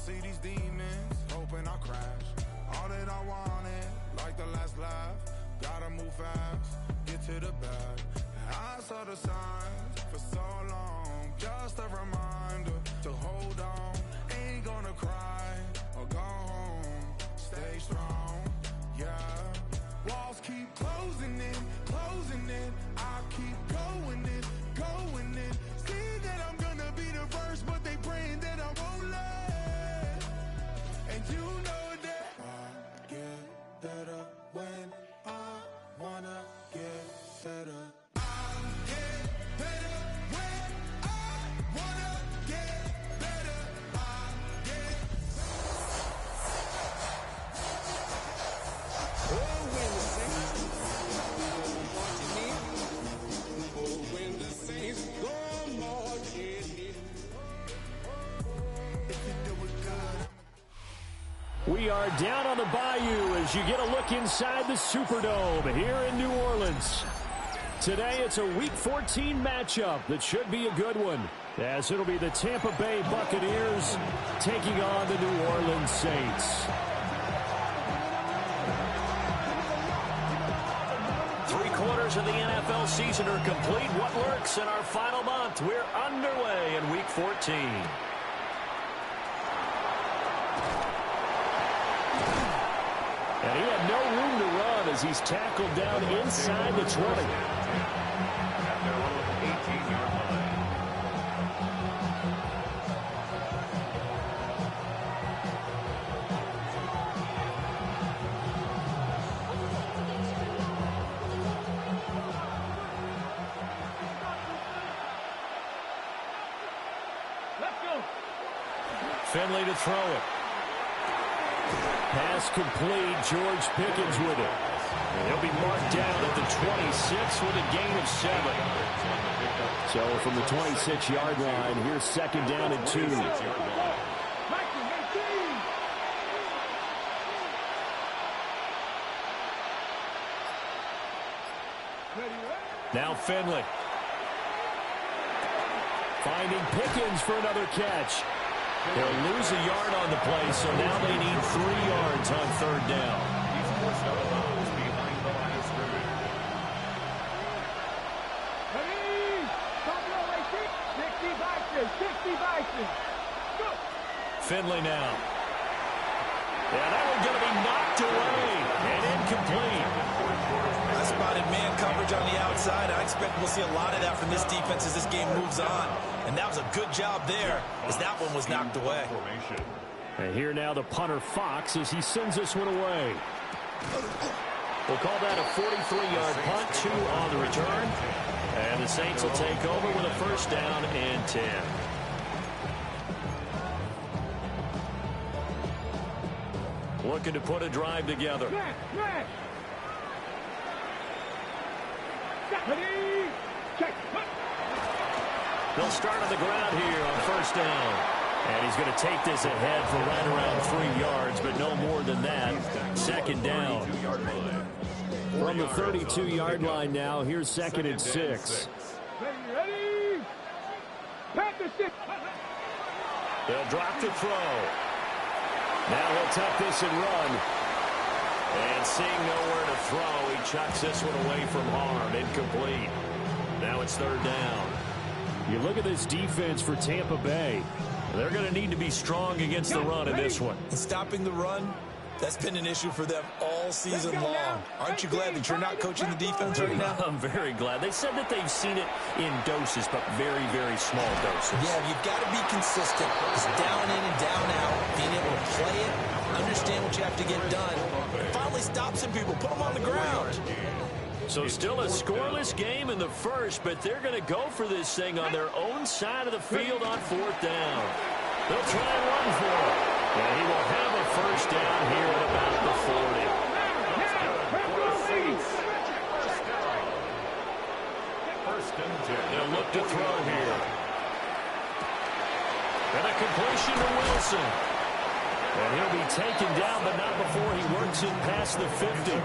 see these demons, hoping I crash. All that I wanted, like the last laugh. Gotta move fast, get to the bag. I saw the signs for so long, just a reminder to hold on. Ain't gonna cry or go home, stay strong, yeah. Walls keep closing in, I keep going in. See that I'm gonna be the first, but they praying that I won't let. And you know that I get better when I wanna get better. I get better when I wanna get better. I get oh, when the Saints when the Saints go marching in. If you do it good. We are down on the bayou as you get a look inside the Superdome here in New Orleans. Today it's a Week 14 matchup that should be a good one, as it'll be the Tampa Bay Buccaneers taking on the New Orleans Saints. 3/4 of the NFL season are complete. What lurks in our final month? We're underway in Week 14. And he had no room to run as he's tackled down inside the 20. Finley to throw it. Pass complete. George Pickens with it. And he'll be marked down at the 26 with a gain of 7. So from the 26-yard line, here's second down and 2. Now Finley. Finding Pickens for another catch. They'll lose a yard on the play, so now they need 3 yards on third down. Finley now. Yeah, that one's going to be knocked away and incomplete. I spotted man coverage on the outside. I expect we'll see a lot of that from this defense as this game moves on. And that was a good job there as that one was knocked away. And here now the punter Fox as he sends this one away. We'll call that a 43-yard punt, 2 on the return. And the Saints will take over with a first down and 10. Looking to put a drive together. They'll start on the ground here on first down. And he's going to take this ahead for right around 3 yards, but no more than that. Second down. From the 32-yard line now, here's second and 6. They'll drop the throw. Now he'll tuck this and run. And seeing nowhere to throw, he chucks this one away from harm. Incomplete. Now it's third down. You look at this defense for Tampa Bay. They're going to need to be strong against the run in this one. And stopping the run, that's been an issue for them all season long. Aren't you glad that you're not coaching the defense right now? I'm very glad. They said that they've seen it in doses, but very, very small doses. Yeah, you've got to be consistent. It's down in and down out. Being able to play it, understand what you have to get done, and finally stop some people, put them on the ground. So still a scoreless game in the first, but they're going to go for this thing on their own side of the field on fourth down. They'll try and run for it. And he will have a first down here at about the 40. First and 10. They'll look to throw here. And a completion to Wilson. And he'll be taken down, but not before he works it past the 50.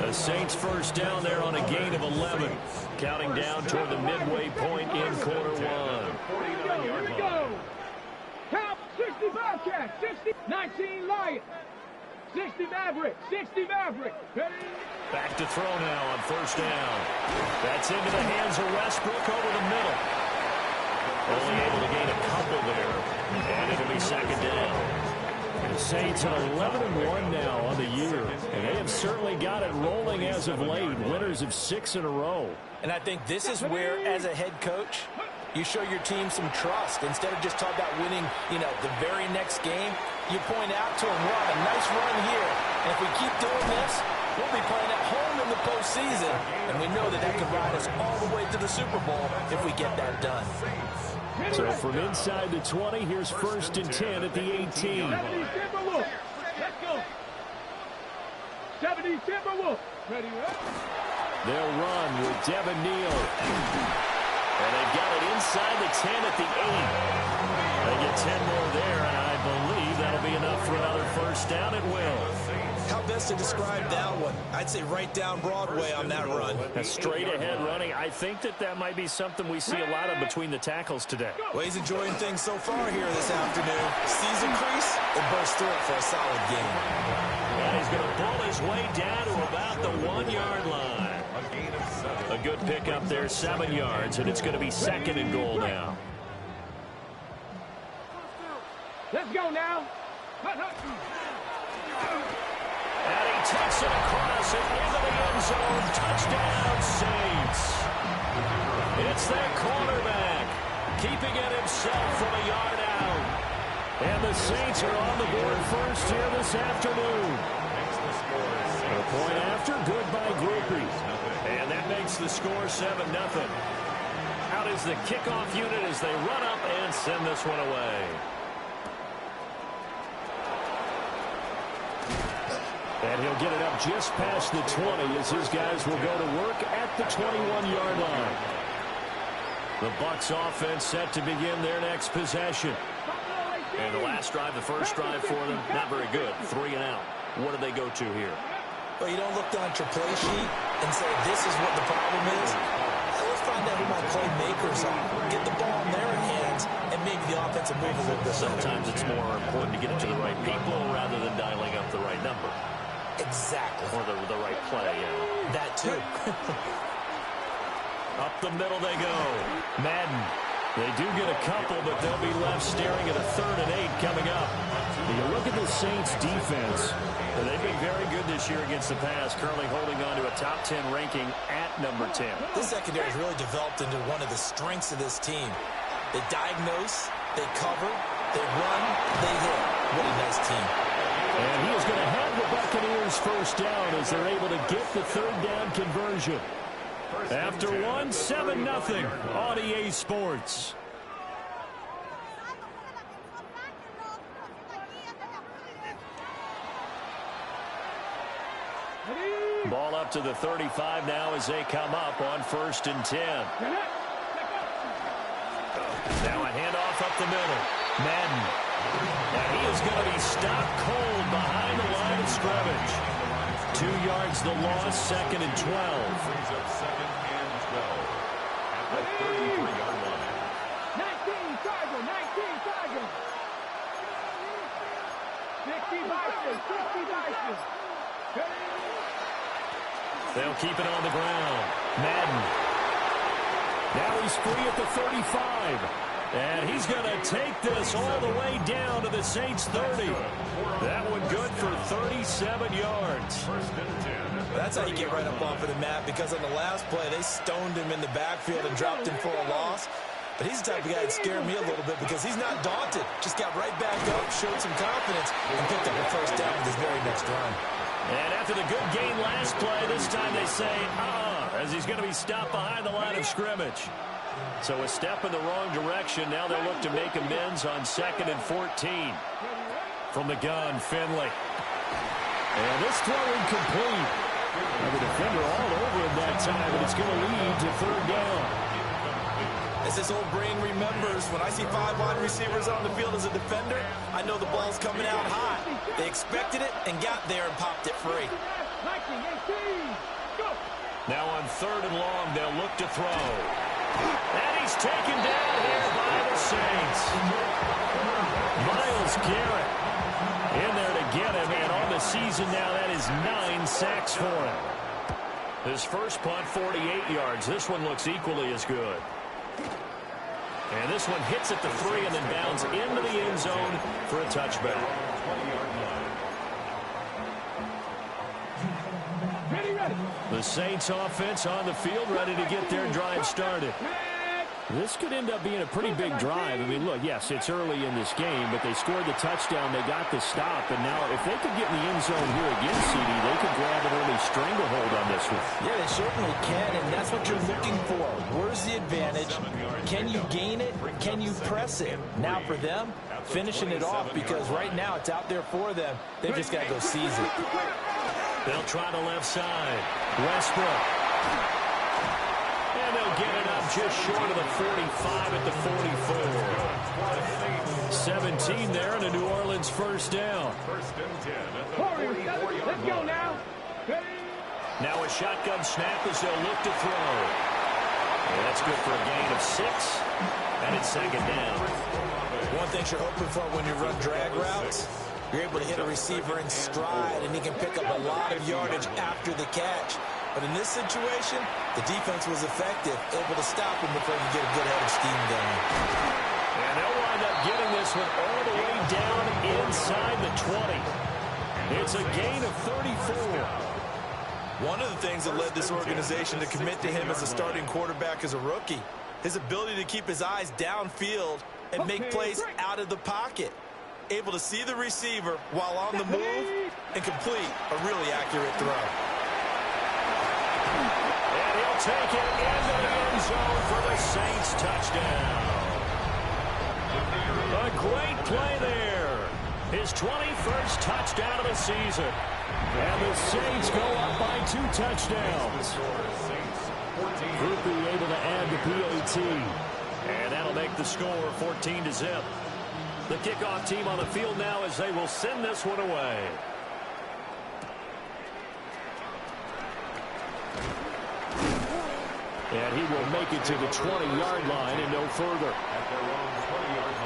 The Saints first down there on a gain of 11. Counting down toward the midway point in quarter one. Here we go. Count 65 catch. 19 Lions. 60 Maverick. 60 Maverick. Ready? Back to throw now on first down. That's into the hands of Westbrook over the middle. Only able to gain a couple there. And it'll be second down. The Saints are 11-1 now on the year, and they have certainly got it rolling as of late. Winners of 6 in a row. And I think this is where, as a head coach, you show your team some trust. Instead of just talking about winning, the very next game, you point out to them, we're on a nice run here. And if we keep doing this, we'll be playing at home in the postseason. And we know that can ride us all the way to the Super Bowl if we get that done. So from inside the 20, here's first and 10 at the 18. 70 Timberwolves. Let's go. 70 Timberwolves. Ready, They'll run with Devin Neal. And they've got it inside the 10 at the 8. They get 10 more there, and I believe that'll be enough for another first down. It will. How best to describe that one? I'd say right down Broadway on that run. A straight ahead running. I think that might be something we see a lot of between the tackles today. Well, he's enjoying things so far here this afternoon. Sees a crease and bursts through it for a solid game. And he's going to pull his way down to about the 1-yard line. A good pickup there, 7 yards, and it's going to be second and goal now. Let's go now. And he takes it across and into the end zone. Touchdown, Saints. It's their quarterback, keeping it himself from a yard out. And the Saints are on the board first here this afternoon. A point after, good by Groupie. And that makes the score 7-0. Out is the kickoff unit as they run up and send this one away. And he'll get it up just past the 20 as his guys will go to work at the 21-yard line. The Bucs offense set to begin their next possession. And the last drive, the first drive for them, not very good. 3 and out. What do they go to here? Well, you don't look down at your play sheet and say, this is what the problem is. Let's find out who my playmakers are. Get the ball in their hands, and maybe the offensive move a little bit. Sometimes it's more important to get it to the right people rather than dialing up the right number. Exactly. Or the right play, yeah. That too. Up the middle they go. Madden. They do get a couple, but they'll be left staring at a 3rd and 8 coming up. When you look at the Saints defense, they've been very good this year against the pass, currently holding on to a top 10 ranking at number 10. This secondary has really developed into one of the strengths of this team. They diagnose, they cover, they run, they hit. What a nice team. And he is going to have the Buccaneers first down as they're able to get the 3rd down conversion. After 7-0 on EA Sports. Ball up to the 35 now as they come up on 1st and 10. Now a handoff up the middle. Madden. And he is going to be stopped cold behind the line of scrimmage. 2 yards the loss, 2nd and 12. Brings up 2nd and 12 at the 33-yard line. 19 Tiger, 19 Tiger. 60 Bison, 60 Bison. They'll keep it on the ground. Madden. Now he's free at the 35. And he's going to take this all the way down to the Saints' 30. That one good for 37 yards. That's how you get right up off of the mat, because on the last play, they stoned him in the backfield and dropped him for a loss. But he's the type of guy that scared me a little bit because he's not daunted. Just got right back up, showed some confidence, and picked up a first down with his very next run. And after the good gain last play, this time they say, as he's going to be stopped behind the line of scrimmage. So a step in the wrong direction. Now they look to make amends on 2nd and 14. From the gun, Finley. And this throw incomplete. The defender all over him that time, and it's going to lead to 3rd down. As this old brain remembers, when I see 5 wide receivers on the field as a defender, I know the ball's coming out hot. They expected it and got there and popped it free. Now on 3rd and long, they'll look to throw. And he's taken down here by the Saints. Myles Garrett. season now. That is 9 sacks for him. His first punt, 48 yards. This one looks equally as good. And this one hits at the 3 and then bounds into the end zone for a touchback. The Saints offense on the field, ready to get their drive started. This could end up being a pretty big drive. I mean, look, yes, it's early in this game, but they scored the touchdown. They got the stop, and now if they could get in the end zone here again, CD, they could grab an early stranglehold on this one. Yeah, they certainly can, and that's what you're looking for. Where's the advantage? Can you gain it? Can you press it? Now for them, finishing it off, because right now it's out there for them. They've just got to go seize it. They'll try the left side. Westbrook. And they'll get it up just short of the 45 at the 44. 17 there and a New Orleans first down. First and 10 at the 44-yard Let's go now. Now a shotgun snap as they'll look to throw. And that's good for a gain of 6. And it's second down. One thing you're hoping for when you run drag routes, you're able to hit a receiver in stride, and he can pick up a lot of yardage after the catch. But in this situation, the defense was effective, able to stop him before he could get a good head of steam going. And they'll wind up getting this one all the way down inside the 20. It's a gain of 34. One of the things that led this organization to commit to him as a starting quarterback as a rookie, his ability to keep his eyes downfield and make plays out of the pocket. Able to see the receiver while on the move and complete a really accurate throw. And he'll take it into the end zone for the Saints touchdown. A great play there. His 21st touchdown of the season. And the Saints go up by 2 touchdowns. Groupie able to add the PAT. And that'll make the score 14-0. The kickoff team on the field now as they will send this one away. And he will make it to the 20-yard line and no further. At their own 20-yard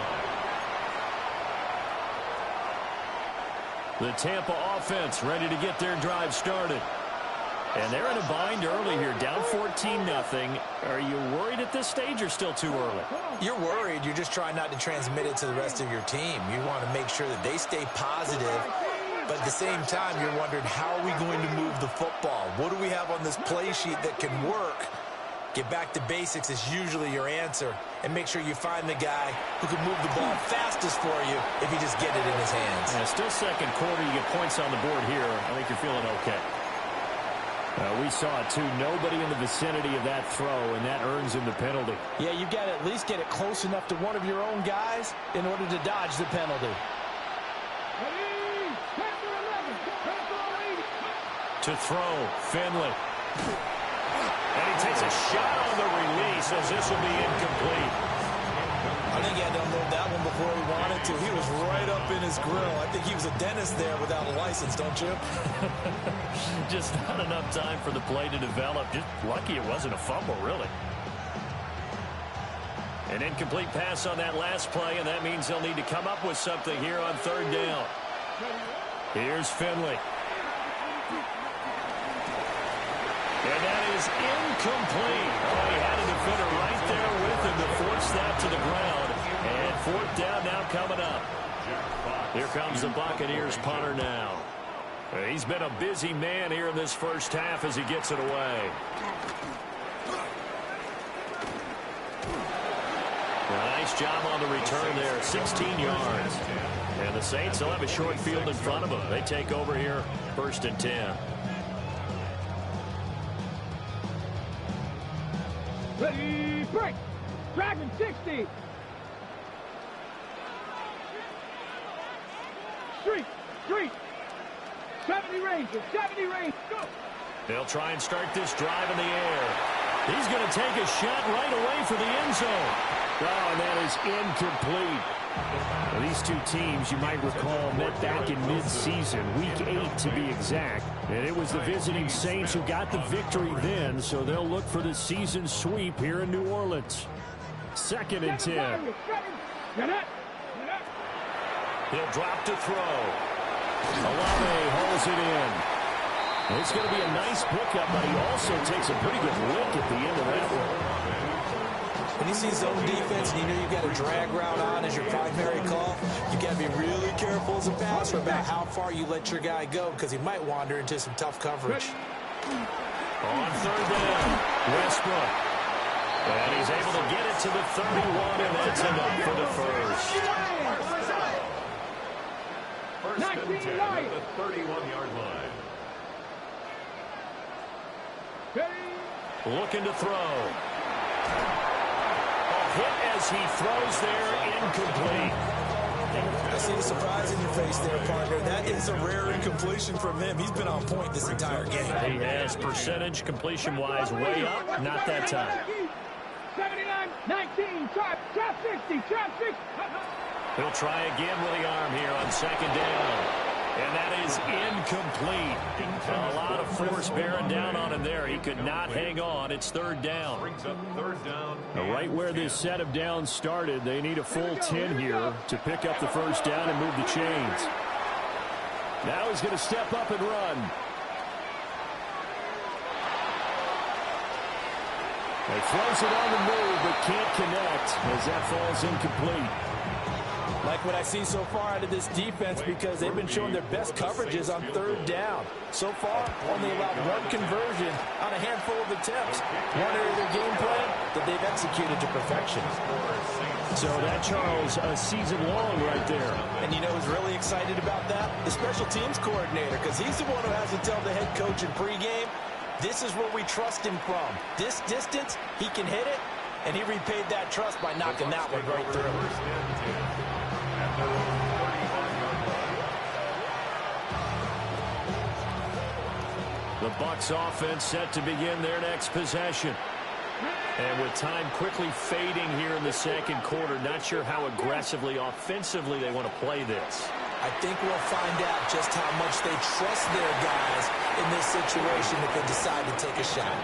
line. The Tampa offense ready to get their drive started. And they're in a bind early here, down 14-0. Are you worried at this stage or still too early? You're worried. You're just trying not to transmit it to the rest of your team. You want to make sure that they stay positive. But at the same time, you're wondering, how are we going to move the football? What do we have on this play sheet that can work? Get back to basics is usually your answer. And make sure you find the guy who can move the ball fastest for you if you just get it in his hands. Yeah, still second quarter. You get points on the board here. I think you're feeling okay. We saw it, too. Nobody in the vicinity of that throw, and that earns him the penalty. Yeah, you've got to at least get it close enough to one of your own guys in order to dodge the penalty. To throw, Finley. And he takes a shot on the release as this will be incomplete. I think he had to unload that one before he wanted to. He was right up in his grill. I think he was a dentist there without a license, don't you? Just not enough time for the play to develop. Just lucky it wasn't a fumble, really. An incomplete pass on that last play, and that means they'll need to come up with something here on third down. Here's Finley. And that is incomplete. Oh, he had a defender right there with him to force that to the ground. And fourth down now coming up. Here comes the Buccaneers punter now. He's been a busy man here in this first half as he gets it away. A nice job on the return there, 16 yards. And the Saints will have a short field in front of them. They take over here, 1st and 10. Ready, break. Dragon 60. Street. 70 range, go. They'll try and start this drive in the air. He's going to take a shot right away for the end zone. Oh, and that is incomplete. Well, these two teams, you might recall, met back in mid-season, week 8 to be exact. And it was the visiting Saints who got the victory then, so they'll look for the season sweep here in New Orleans. 2nd and 10. He'll drop to throw. Olave holds it in. It's going to be a nice pickup, but he also takes a pretty good lick at the end of that one. When you see zone defense and you know you've got a drag route on as your primary call, you got to be really careful as a passer about how far you let your guy go because he might wander into some tough coverage. On third down, Westbrook. And he's able to get it to the 31, and that's enough for the first. First and 10 at the 31-yard line. Looking to throw. A hit as he throws there, incomplete. I see the surprise in your face there, partner. That is a rare incompletion from him. He's been on point this entire game. He has percentage completion-wise way up. Not that time. 79, 19, trap 60, trap 60. He'll try again with the arm here on second down. And that is incomplete. A lot of force bearing down on him there. He could not hang on. It's third down. Brings up third down. Right where this set of downs started, they need a full 10 here to pick up the first down and move the chains. Now he's going to step up and run. He throws it on the move, but can't connect as that falls incomplete. Like what I see so far out of this defense because they've been showing their best coverages on third down. So far, only allowed one conversion on a handful of attempts. One area of their game plan that they've executed to perfection. So that, Charles, a season long right there. And you know who's really excited about that? The special teams coordinator, because he's the one who has to tell the head coach in pregame, this is where we trust him from. This distance, he can hit it, and he repaid that trust by knocking that one right through. The Bucs offense set to begin their next possession. And with time quickly fading here in the second quarter, not sure how aggressively, offensively they want to play this. I think we'll find out just how much they trust their guys in this situation if they decide to take a shot.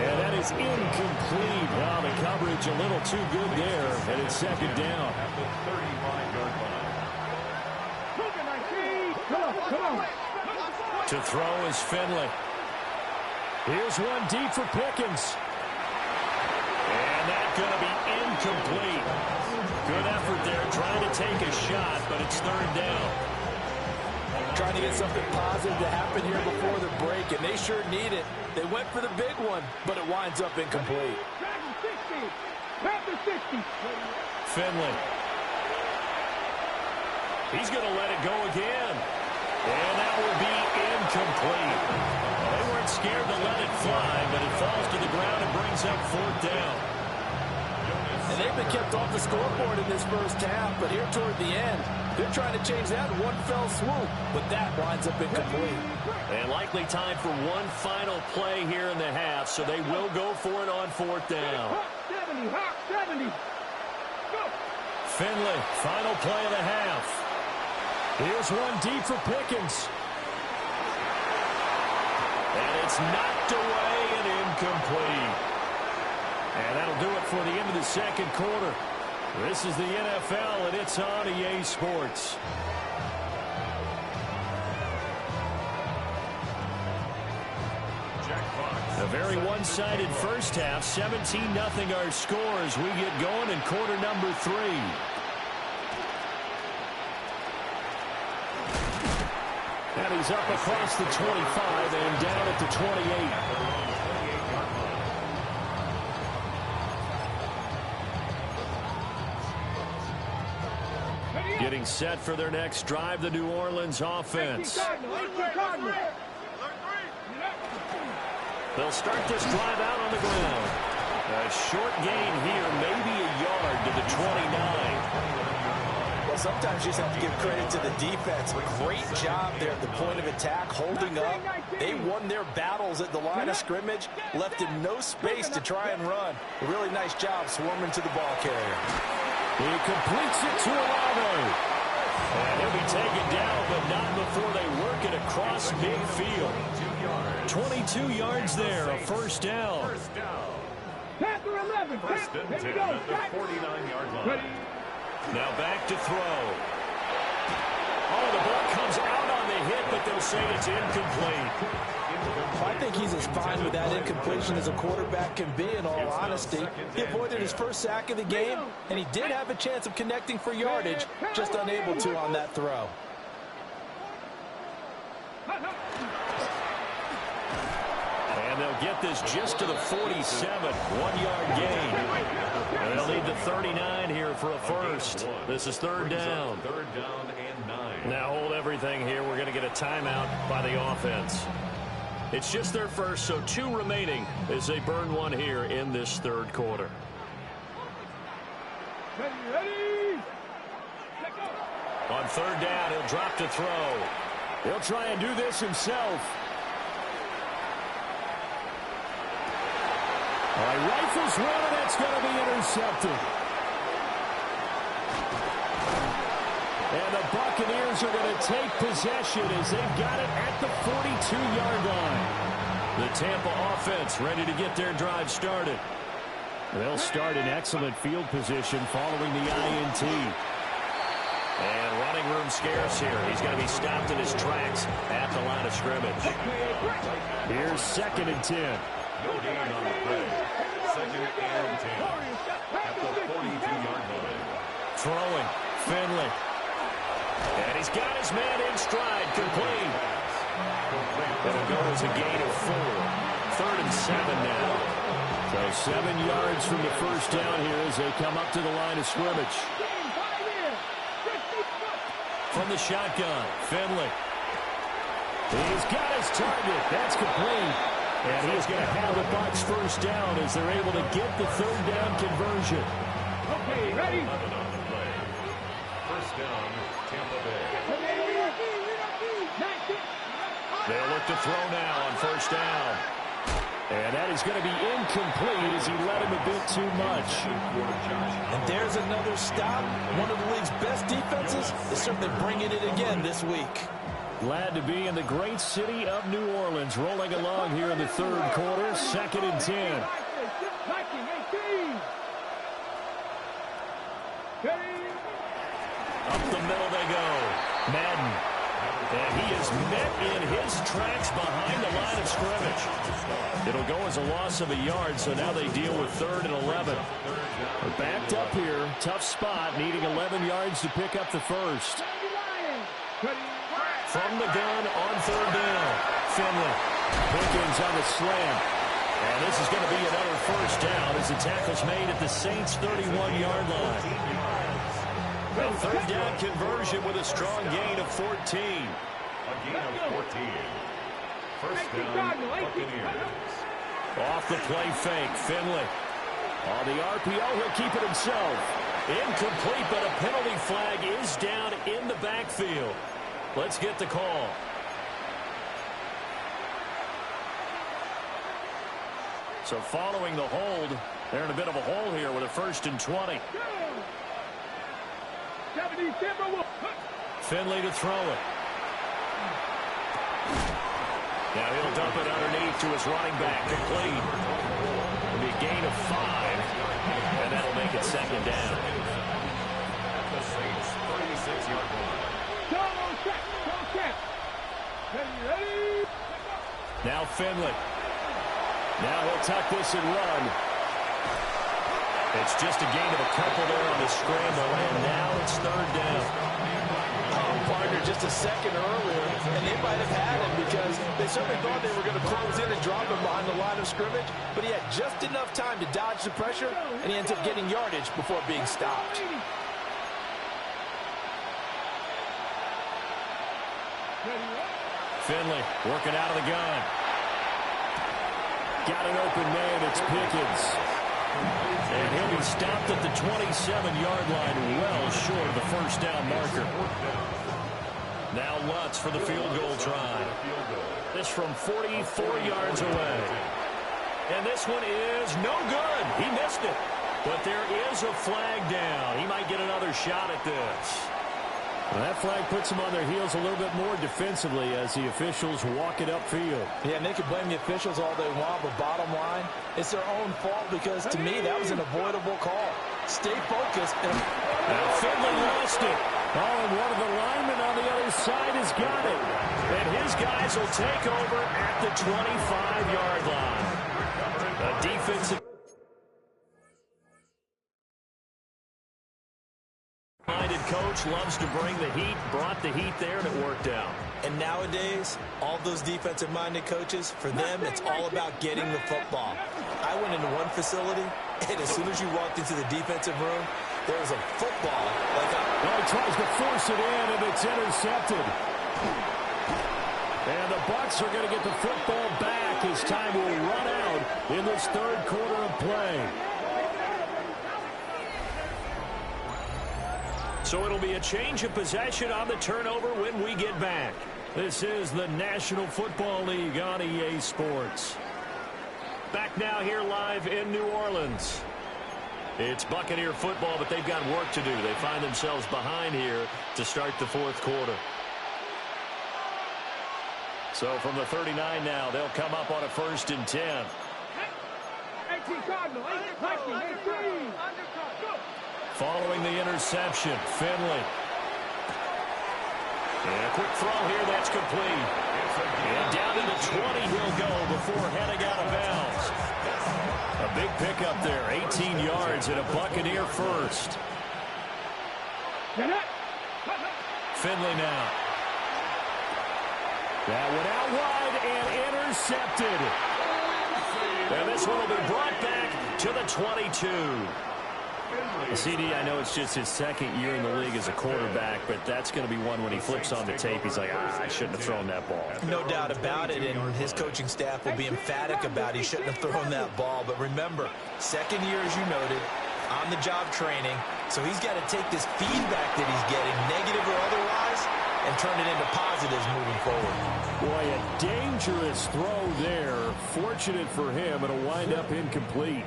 And that is incomplete. Well, the coverage a little too good there, and it's second down. At the 35-yard line. Come on. To throw is Finley. Here's one deep for Pickens. And that's going to be incomplete. Good effort there, trying to take a shot, but it's third down. Trying to get something positive to happen here before the break, and they sure need it. They went for the big one, but it winds up incomplete. Finley. He's going to let it go again. And that will be incomplete. They weren't scared to let it fly, but it falls to the ground and brings up fourth down. And they've been kept off the scoreboard in this first half, but here toward the end, they're trying to change that in one fell swoop, but that winds up incomplete. And likely time for one final play here in the half, so they will go for it on fourth down. 70. Go. Finley, final play of the half. Here's one deep for Pickens. And it's knocked away and incomplete. And that'll do it for the end of the second quarter. This is the NFL, and it's on EA Sports. A very one-sided first half. 17-0 our scores. We get going in quarter number 3. And he's up across the 25 and down at the 28. Getting set for their next drive, the New Orleans offense. They'll start this drive out on the ground. A short gain here, maybe a yard to the 29. Well, sometimes you just have to give credit to the defense. Great job there at the point of attack, holding up. They won their battles at the line of scrimmage, left him no space to try and run. A really nice job swarming to the ball carrier. He completes it to Olave. And he'll be taken down, but not before they work it across midfield. 22 yards there, a first down. Panther 11. First and 10 at the 49-yard line. Now back to throw. Oh, the ball comes out say it's incomplete. I think he's as fine with that incompletion as a quarterback can be, in all honesty. He avoided his first sack of the game, and he did have a chance of connecting for yardage, just unable to on that throw. And they'll get this just to the 47, 1-yard gain. And they'll need the 39 here for a first. This is third down. Third down and 9. Now hold everything here. We're going to get a timeout by the offense. It's just their first, so 2 remaining as they burn one here in this third quarter. Ready. Let go. On third down, he'll drop to throw. He'll try and do this himself. All right, rifles one, and that's going to be intercepted. And the Buccaneers are going to take possession as they've got it at the 42-yard line. The Tampa offense ready to get their drive started. They'll start in excellent field position following the INT. And running room scarce here. He's going to be stopped in his tracks at the line of scrimmage. Here's 2nd and 10. No gain on the play. 2nd and 10. At the 42-yard line. Throwing. Finley. And he's got his man in stride. Complete. It'll go as a gain of 4. 3rd and 7 now. So 7 yards from the first down here as they come up to the line of scrimmage. From the shotgun, Finley. He's got his target. That's complete. And he's going to have the Bucs first down as they're able to get the third down conversion. Okay, ready. First down, Tampa Bay. They'll look to throw now on first down. And that is going to be incomplete as he led him a bit too much. And there's another stop. One of the league's best defenses is certainly bringing it again this week. Glad to be in the great city of New Orleans, rolling along here in the third quarter, 2nd and 10. 19-18. Up the middle they go. Madden. And he is met in his tracks behind the line of scrimmage. It'll go as a loss of a yard, so now they deal with 3rd and 11. They're backed up here. Tough spot, needing 11 yards to pick up the first. From the gun on 3rd down. Finley. Pickens on the slam. And this is going to be another first down as the tackle's made at the Saints' 31-yard line. A third down conversion with a strong gain of 14. A gain of 14. First down, Buccaneers. Off the play fake, Finley. On the RPO, he'll keep it himself. Incomplete, but a penalty flag is down in the backfield. Let's get the call. So following the hold, they're in a bit of a hole here with a 1st and 20. Finley to throw it. Now he'll dump it underneath to his running back. Complete. It'll be a gain of 5. And that'll make it 2nd down. At the Saints' 36-yard line. Now Finley. Now he'll tuck this and run. It's just a gain of a couple there on the scramble, and now it's 3rd down. Partner just a second earlier, and they might have had him because they certainly thought they were going to close in and drop him behind the line of scrimmage, but he had just enough time to dodge the pressure, and he ends up getting yardage before being stopped. Finley working out of the gun. Got an open man, it's Pickens. And he'll be stopped at the 27-yard line, well short of the first down marker. Now Lutz for the field goal try. This from 44 yards away. And this one is no good. He missed it. But there is a flag down. He might get another shot at this. Well, that flag puts them on their heels a little bit more defensively as the officials walk it upfield. Yeah, and they can blame the officials all they want, but bottom line, it's their own fault because, to me, that was an avoidable call. Stay focused. Now Finley lost it. Oh, and one of the linemen on the other side has got it. And his guys will take over at the 25-yard line. A defensive minded coach loves to bring the heat, brought the heat there, and it worked out. And nowadays, all those defensive-minded coaches, for them, it's all about getting the football. I went into one facility, and as soon as you walked into the defensive room, there was a football. Well, he tries to force it in, and it's intercepted. And the Bucs are going to get the football back as time will run out in this third quarter of play. So it'll be a change of possession on the turnover when we get back. This is the National Football League on EA Sports. Back now here live in New Orleans. It's Buccaneer football, but they've got work to do. They find themselves behind here to start the fourth quarter. So from the 39 now, they'll come up on a 1st and 10. 18 Cardinal, 18. Following the interception, Finley. And a quick throw here, that's complete. And down to the 20 he'll go before heading out of bounds. A big pickup there, 18 yards and a Buccaneer first. Finley now. That went out wide and intercepted. And this one will be brought back to the 22. CD, I know it's just his second year in the league as a quarterback, but that's going to be one when he flips on the tape, he's like, I shouldn't have thrown that ball. No doubt about it, and his coaching staff will be emphatic about he shouldn't have thrown that ball. But remember, second year, as you noted, on-the-job training, so he's got to take this feedback that he's getting, negative or otherwise, and turn it into positives moving forward. Boy, a dangerous throw there. Fortunate for him, it'll wind up incomplete.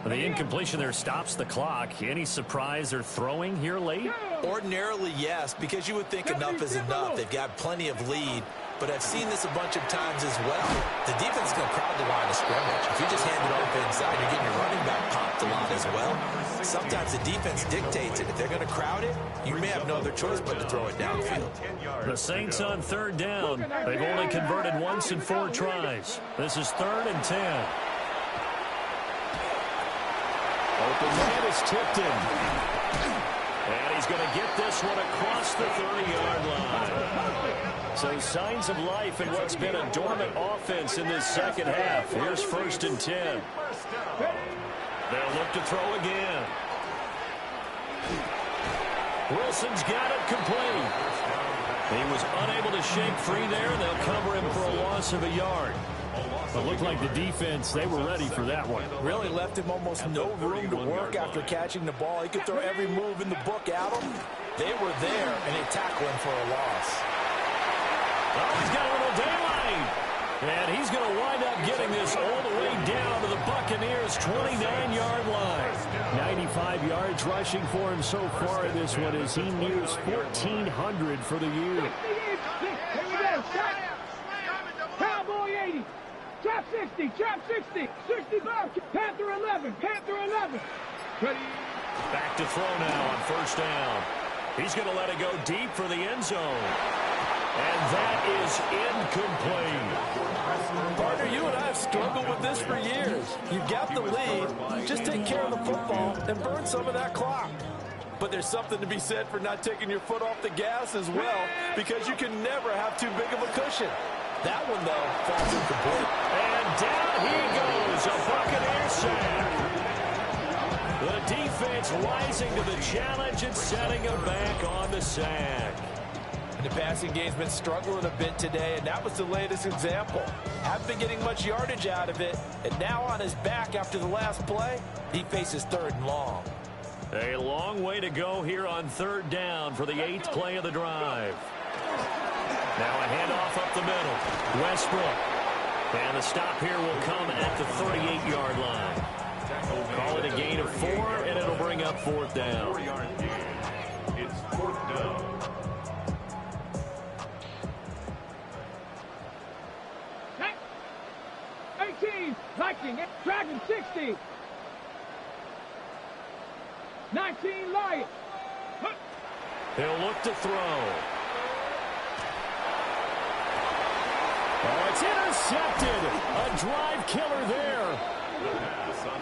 The incompletion there stops the clock. Any surprise they're throwing here late? Ordinarily, yes, because you would think enough is enough. They've got plenty of lead, but I've seen this a bunch of times as well. The defense is going to crowd the line of scrimmage. If you just hand it off inside, you're getting your running back popped a lot as well. Sometimes the defense dictates it. If they're going to crowd it, you may have no other choice but to throw it downfield. The Saints on 3rd down. They've only converted once in 4 tries. This is 3rd and 10. Open man is tipped in. And he's going to get this one across the 30-yard line. So signs of life in what's been a dormant offense in this second half. Here's 1st and 10. They'll look to throw again. Wilson's got it complete. He was unable to shake free there, and they'll cover him for a loss of a yard. It looked like the defense, they were ready for that one. Really left him almost no room to work after catching the ball. He could throw every move in the book at him. They were there, and they tackled him for a loss. Oh, he's got a little daylight. And he's going to wind up getting this all the way down to the Buccaneers' 29-yard line. 95 yards rushing for him so far in this one as he nears 1,400 for the year. Here we go. Cowboy 80. Trap 60. Trap 60. 65. Panther 11. Panther 11. Ready. Back to throw now on 1st down. He's going to let it go deep for the end zone. And that is incomplete. Partner, you and I have struggled with this for years. You've got the lead. Just take care of the football and burn some of that clock. But there's something to be said for not taking your foot off the gas as well, because you can never have too big of a cushion. That one, though, falls incomplete. And down he goes, a Buccaneer sack. The defense rising to the challenge and setting him back on the sack. And the passing game's been struggling a bit today, and that was the latest example. Haven't been getting much yardage out of it, and now on his back after the last play, he faces 3rd and long. A long way to go here on 3rd down for the 8th play of the drive. Now a handoff up the middle. Westbrook. And the stop here will come at the 38-yard line. Call it a gain of 4, and it'll bring up 4th down. It's 4th down. Viking, Dragon 60. 19 Lions. He'll look to throw. Oh, it's intercepted. A drive killer there.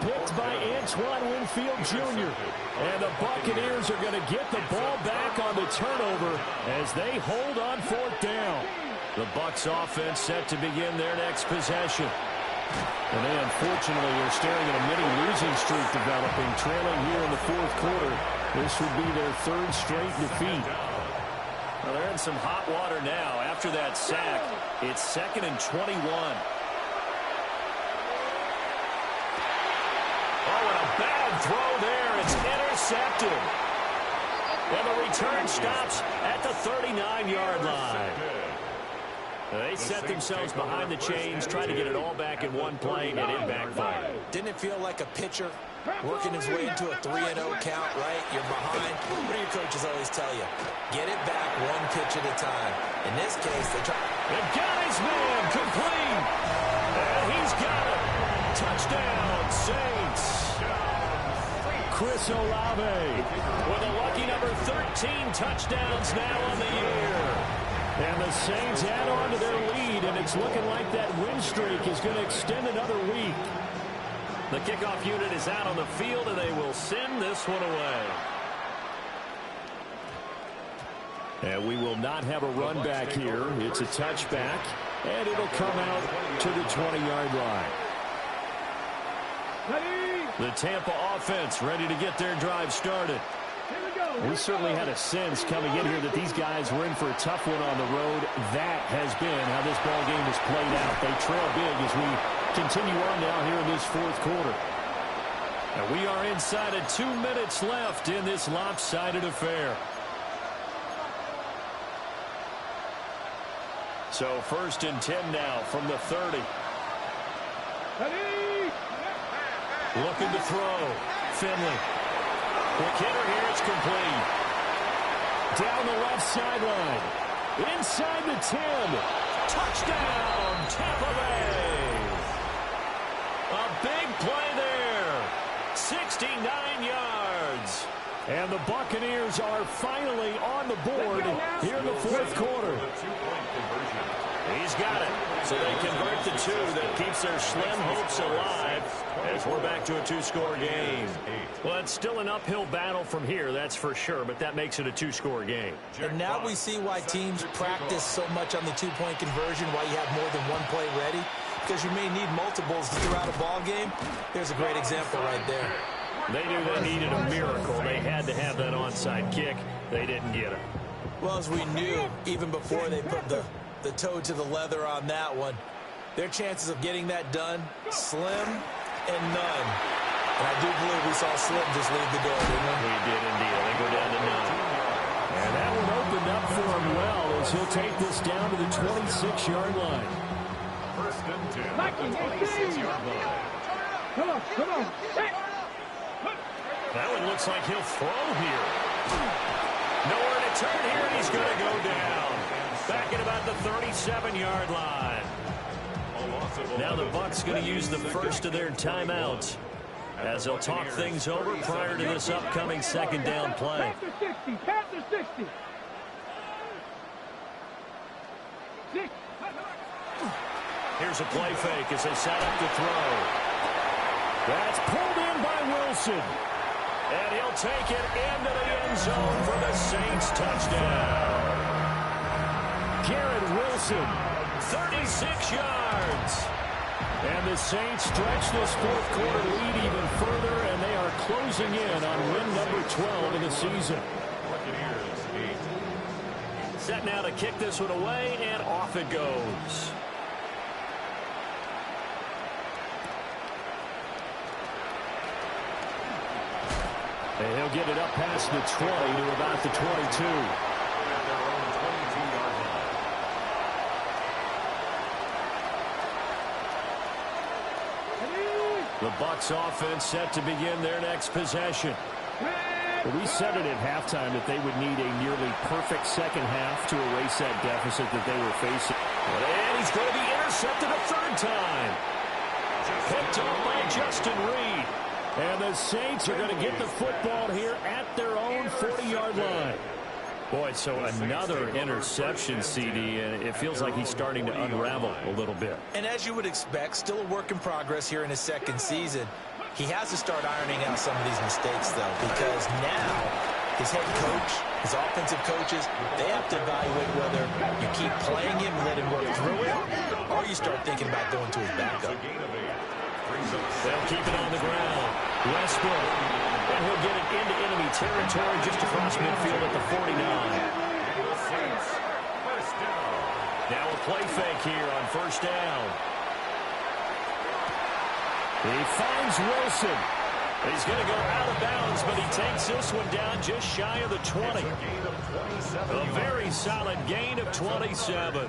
Picked by Antoine Winfield Jr. And the Buccaneers are going to get the ball back on the turnover as they hold on fourth down. The Bucs offense set to begin their next possession. And they unfortunately are staring at a mini losing streak developing, trailing here in the fourth quarter. This would be their third straight defeat. Well, they're in some hot water now. After that sack, it's 2nd and 21. Oh, and a bad throw there. It's intercepted. And the return stops at the 39-yard line. They set themselves behind the chains, trying to get it all back in one play, and it backfired. Didn't it feel like a pitcher working his way into a 3-0 count, right? You're behind. What do your coaches always tell you? Get it back one pitch at a time. In this case, they try. They've got his man complete. And he's got it. Touchdown, Saints. Chris Olave with a lucky number 13 touchdowns now on the year. And the Saints add on to their lead, and it's looking like that win streak is going to extend another week. The kickoff unit is out on the field, and they will send this one away. And we will not have a run back here. It's a touchback, and it'll come out to the 20-yard line. The Tampa offense ready to get their drive started. We certainly had a sense coming in here that these guys were in for a tough one on the road. That has been how this ball game has played out. They trail big as we continue on now here in this fourth quarter. And we are inside of 2 minutes left in this lopsided affair. So 1st and 10 now from the 30. Looking to throw. Finley. Quick hitter here. It's complete. Down the left sideline. Inside the 10. Touchdown, Tampa Bay. A big play there. 69 yards. And the Buccaneers are finally on the board here in the fourth quarter. He's got it. So they convert the 2 that keeps their slim hopes alive as we're back to a 2-score game. Well, it's still an uphill battle from here, that's for sure, but that makes it a 2-score game. And now we see why teams practice so much on the 2-point conversion, why you have more than one play ready, because you may need multiples throughout a ball game. There's a great example right there. They knew they needed a miracle. They had to have that onside kick. They didn't get it. Well, as we knew, even before they put the toe to the leather on that one, their chances of getting that done, slim and none. And I do believe we saw Slim just leave the door, didn't we? We did indeed. They go down to none. And that one opened up for him well as he'll take this down to the 26-yard line. 1st and 10. 26-yard line. Come on. That one looks like he'll throw here. Nowhere to turn here, and he's going to go down. Back at about the 37-yard line. Now the Bucs going to use the first of their timeouts as they'll talk things over prior to this upcoming 2nd down play. Panther 60. Here's a play fake as they set up to throw. That's pulled in by Wilson. And he'll take it into the end zone for the Saints touchdown. Garrett Wilson. 36 yards. And the Saints stretch this fourth quarter lead even further, and they are closing in on win number 12 of the season. Set now to kick this one away, and off it goes. And he'll get it up past the 20 to about the 22. The Bucs offense set to begin their next possession. We said it at halftime that they would need a nearly perfect second half to erase that deficit that they were facing. And he's going to be intercepted a 3rd time. Picked up by Justin Reed. And the Saints are going to get the football here at their own 40-yard line. Boy, so another interception, CD, and it feels like he's starting to unravel a little bit. And as you would expect, still a work in progress here in his second season. He has to start ironing out some of these mistakes, though, because now his head coach, his offensive coaches, they have to evaluate whether you keep playing him and let him work through it, or you start thinking about going to his backup. They'll keep it on the ground. Westbrook. And he'll get it into enemy territory just across midfield at the 49. Now a play fake here on first down. He finds Wilson. He's going to go out of bounds, but he takes this one down just shy of the 20. A very solid gain of 27.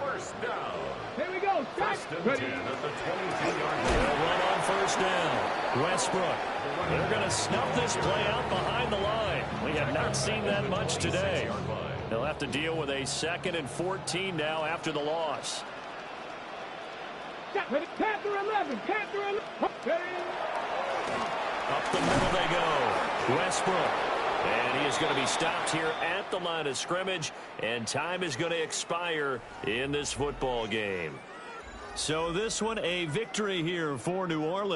First down. Here we go. Start. Ready. They'll run on first down. Westbrook. They're going to snuff this play out behind the line. We have not seen that much today. They'll have to deal with a 2nd and 14 now after the loss. Panther 11. Panther 11. Up the middle they go. Westbrook. And he is going to be stopped here at the line of scrimmage, and time is going to expire in this football game. So this one, a victory here for New Orleans.